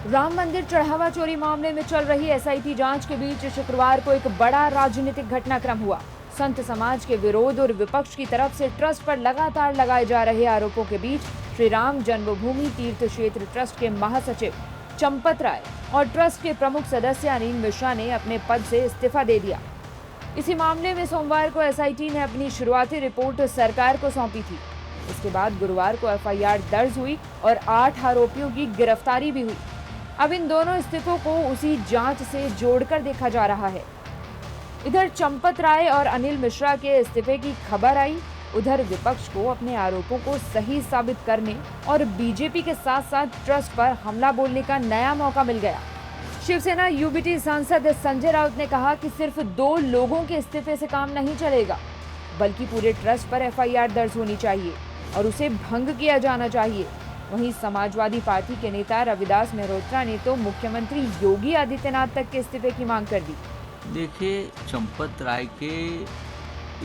राम मंदिर चढ़ावा चोरी मामले में चल रही एसआईटी जांच के बीच शुक्रवार को एक बड़ा राजनीतिक घटनाक्रम हुआ। संत समाज के विरोध और विपक्ष की तरफ से ट्रस्ट पर लगातार लगाए जा रहे आरोपों के बीच श्री राम जन्मभूमि तीर्थ क्षेत्र ट्रस्ट के महासचिव चंपत राय और ट्रस्ट के प्रमुख सदस्य अनिल मिश्रा ने अपने पद से इस्तीफा दे दिया। इसी मामले में सोमवार को एसआईटी ने अपनी शुरुआती रिपोर्ट सरकार को सौंपी थी। इसके बाद गुरुवार को एफआईआर दर्ज हुई और 8 आरोपियों की गिरफ्तारी भी हुई। अब इन दोनों इस्तीफों को उसी जांच से जोड़कर देखा जा रहा है। इधर चंपत राय और अनिल मिश्रा के इस्तीफे की खबर आई, उधर विपक्ष को अपने आरोपों को सही साबित करने और बीजेपी के साथ साथ ट्रस्ट पर हमला बोलने का नया मौका मिल गया। शिवसेना यूबीटी सांसद संजय राउत ने कहा कि सिर्फ 2 लोगों के इस्तीफे से काम नहीं चलेगा, बल्कि पूरे ट्रस्ट पर एफआईआर दर्ज होनी चाहिए और उसे भंग किया जाना चाहिए। वहीं समाजवादी पार्टी के नेता रविदास मेहरोत्रा ने तो मुख्यमंत्री योगी आदित्यनाथ तक के इस्तीफे की मांग कर दी। देखिए, चंपत राय के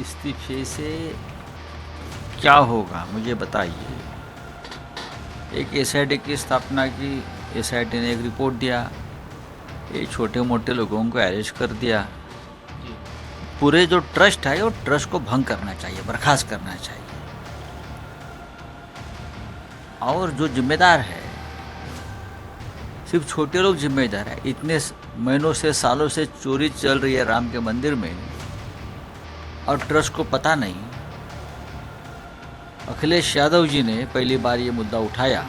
इस्तीफे से क्या होगा मुझे बताइए। एक एसआईटी की स्थापना की, एसआईटी ने एक रिपोर्ट दिया, ये छोटे मोटे लोगों को अरेस्ट कर दिया। पूरे जो ट्रस्ट है वो ट्रस्ट को भंग करना चाहिए, बर्खास्त करना चाहिए। और जो जिम्मेदार है, सिर्फ छोटे लोग जिम्मेदार है। इतने महीनों से, सालों से चोरी चल रही है राम के मंदिर में और ट्रस्ट को पता नहीं। अखिलेश यादव जी ने पहली बार ये मुद्दा उठाया,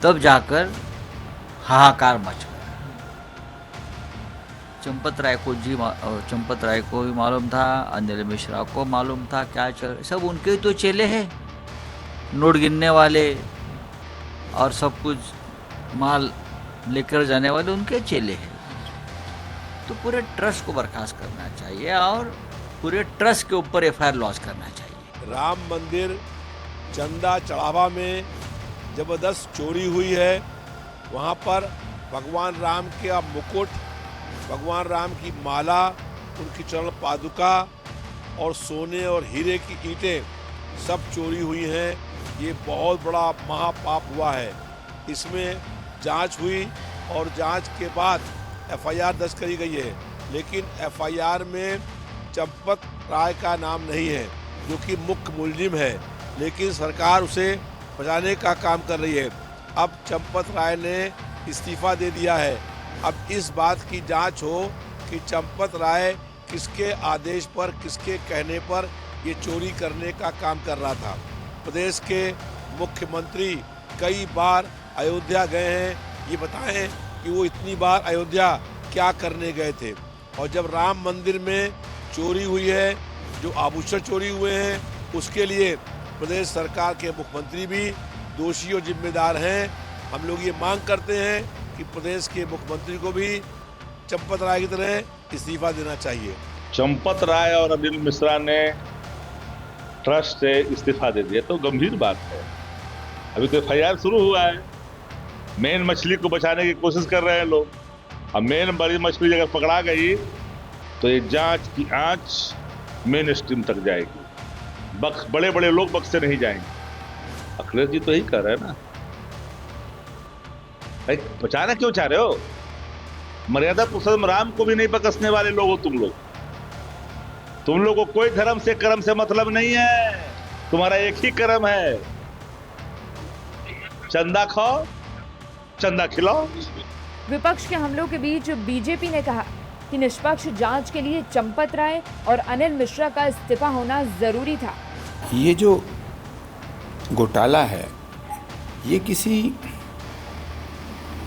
तब जाकर हाहाकार मच गया। चंपत राय को भी मालूम था, अनिल मिश्रा को मालूम था क्या चल, सब उनके तो चेले हैं, नोट गिनने वाले और सब कुछ माल लेकर जाने वाले उनके चेले हैं। तो पूरे ट्रस्ट को बर्खास्त करना चाहिए और पूरे ट्रस्ट के ऊपर एफआईआर लॉन्च करना चाहिए। राम मंदिर चंदा चढ़ावा में जबरदस्त चोरी हुई है। वहाँ पर भगवान राम का मुकुट, भगवान राम की माला, उनकी चरण पादुका और सोने और हीरे की ईंटें सब चोरी हुई हैं। ये बहुत बड़ा महापाप हुआ है। इसमें जांच हुई और जांच के बाद एफआईआर दर्ज करी गई है, लेकिन एफआईआर में चंपत राय का नाम नहीं है, जो कि मुख्य मुलजिम है, लेकिन सरकार उसे बचाने का काम कर रही है। अब चंपत राय ने इस्तीफा दे दिया है। अब इस बात की जांच हो कि चंपत राय किसके आदेश पर, किसके कहने पर ये चोरी करने का काम कर रहा था। प्रदेश के मुख्यमंत्री कई बार अयोध्या गए हैं, ये बताएं कि वो इतनी बार अयोध्या क्या करने गए थे। और जब राम मंदिर में चोरी हुई है, जो आभूषण चोरी हुए हैं, उसके लिए प्रदेश सरकार के मुख्यमंत्री भी दोषी और जिम्मेदार हैं। हम लोग ये मांग करते हैं कि प्रदेश के मुख्यमंत्री को भी चंपत राय की तरह इस्तीफा देना चाहिए। चंपत राय और अनिल मिश्रा ने ट्रस्ट से इस्तीफा दे दिया तो गंभीर बात है। अभी तो एफआईआर शुरू हुआ है, मेन मछली को बचाने की कोशिश कर रहे हैं लोग। अब मेन बड़ी मछली अगर पकड़ा गई तो ये जांच की आंच मेन स्ट्रीम तक जाएगी, बड़े बड़े लोग बक्से नहीं जाएंगे। अखिलेश जी तो यही कर रहे हैं ना। भाई बचाना क्यों चाह रहे हो? मर्यादा पुरुषोत्तम राम को भी नहीं बकसने वाले लोग हो तुम लोग। तुम लोग को कोई धर्म से, कर्म से मतलब नहीं है। तुम्हारा एक ही कर्म है, चंदा खाओ, चंदा खिलाओ। विपक्ष के हमलों के बीच बीजेपी ने कहा कि निष्पक्ष जांच के लिए चंपत राय और अनिल मिश्रा का इस्तीफा होना जरूरी था। ये जो घोटाला है, ये किसी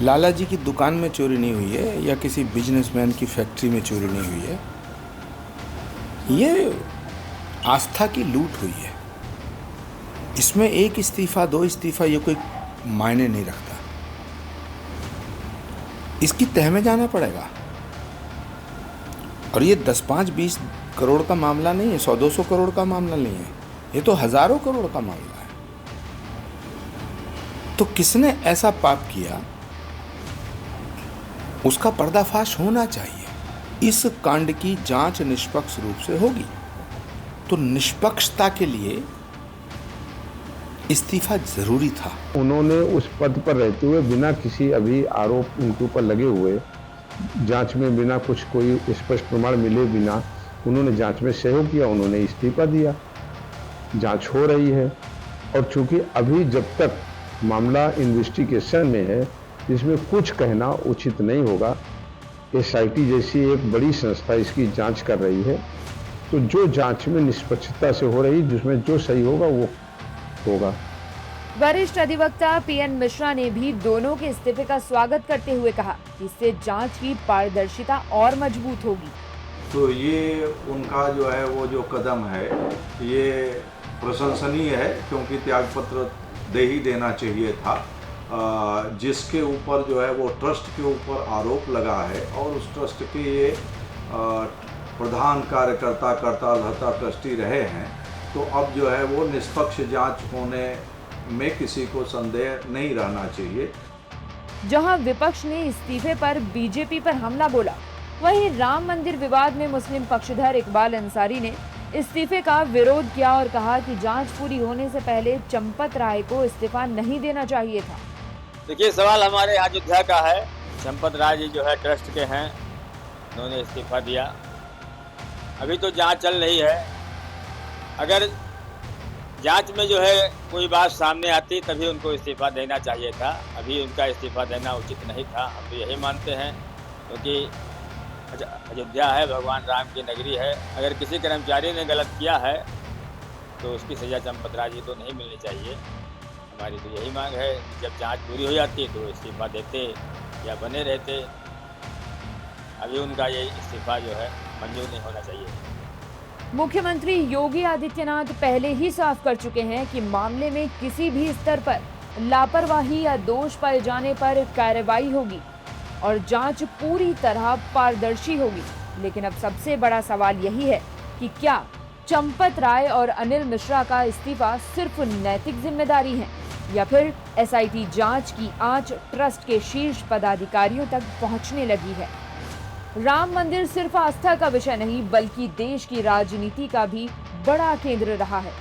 लाला जी की दुकान में चोरी नहीं हुई है या किसी बिजनेसमैन की फैक्ट्री में चोरी नहीं हुई है। ये आस्था की लूट हुई है। इसमें एक इस्तीफा, 2 इस्तीफा, ये कोई मायने नहीं रखता। इसकी तह में जाना पड़ेगा। और ये 10, 5, 20 करोड़ का मामला नहीं है, 100-200 करोड़ का मामला नहीं है, ये तो हजारों करोड़ का मामला है। तो किसने ऐसा पाप किया, उसका पर्दाफाश होना चाहिए। इस कांड की जांच निष्पक्ष रूप से होगी। तो निष्पक्षता के लिए इस्तीफा ज़रूरी था। उन्होंने उस पद पर रहते हुए बिना किसी अभी आरोप उनके ऊपर लगे हुए, जांच में बिना कुछ कोई स्पष्ट प्रमाण मिले बिना उन्होंने जांच में सहयोग किया, उन्होंने इस्तीफा दिया। जांच हो रही है और चूंकि अभी जब तक मामला इन्वेस्टिगेशन में है, इसमें कुछ कहना उचित नहीं होगा। एसआईटी जैसी एक बड़ी संस्था इसकी जांच कर रही है, तो जो जांच में निष्पक्षता से हो रही, जिसमें जो सही होगा वो होगा। वरिष्ठ अधिवक्ता पीएन मिश्रा ने भी दोनों के इस्तीफे का स्वागत करते हुए कहा कि इससे जांच की पारदर्शिता और मजबूत होगी। तो ये उनका जो है वो जो कदम है ये प्रशंसनीय है, क्योंकि त्यागपत्र दे ही देना चाहिए था। जिसके ऊपर जो है वो ट्रस्ट के ऊपर आरोप लगा है और उस ट्रस्ट के ये प्रधान कार्यकर्ता कर्ताधर्ता ट्रस्टी रहे हैं, तो अब जो है वो निष्पक्ष जांच होने में किसी को संदेह नहीं रहना चाहिए। जहां विपक्ष ने इस्तीफे पर बीजेपी पर हमला बोला, वहीं राम मंदिर विवाद में मुस्लिम पक्षधर इकबाल अंसारी ने इस्तीफे का विरोध किया और कहा कि जांच पूरी होने से पहले चंपत राय को इस्तीफा नहीं देना चाहिए था। देखिए, सवाल हमारे अयोध्या का है। चंपत राय जी जो है ट्रस्ट के हैं, उन्होंने इस्तीफा दिया। अभी तो जांच चल रही है। अगर जांच में जो है कोई बात सामने आती तभी उनको इस्तीफा देना चाहिए था। अभी उनका इस्तीफा देना उचित नहीं था। हम तो यही मानते हैं, क्योंकि अयोध्या है, भगवान राम की नगरी है। अगर किसी कर्मचारी ने गलत किया है तो उसकी सज़ा चंपत राय जी को नहीं मिलनी चाहिए। हमारी तो यही मांग है, जब जांच पूरी हो जाती तो इस्तीफा देते या बने रहते। अभी उनका ये इस्तीफा जो है मंजूर नहीं होना चाहिए। मुख्यमंत्री योगी आदित्यनाथ पहले ही साफ कर चुके हैं कि मामले में किसी भी स्तर पर लापरवाही या दोष पाए जाने पर कार्रवाई होगी और जांच पूरी तरह पारदर्शी होगी। लेकिन अब सबसे बड़ा सवाल यही है कि क्या चंपत राय और अनिल मिश्रा का इस्तीफा सिर्फ नैतिक जिम्मेदारी है या फिर एसआईटी जांच की आंच ट्रस्ट के शीर्ष पदाधिकारियों तक पहुंचने लगी है। राम मंदिर सिर्फ आस्था का विषय नहीं, बल्कि देश की राजनीति का भी बड़ा केंद्र रहा है।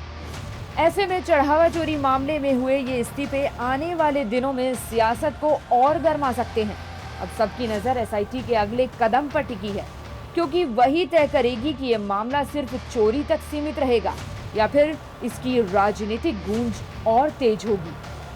ऐसे में चढ़ावा चोरी मामले में हुए ये इस्तीफे आने वाले दिनों में सियासत को और गर्मा सकते हैं। अब सबकी नजर एसआईटी के अगले कदम पर टिकी है, क्योंकि वही तय करेगी कि ये मामला सिर्फ चोरी तक सीमित रहेगा या फिर इसकी राजनीतिक गूंज और तेज होगी।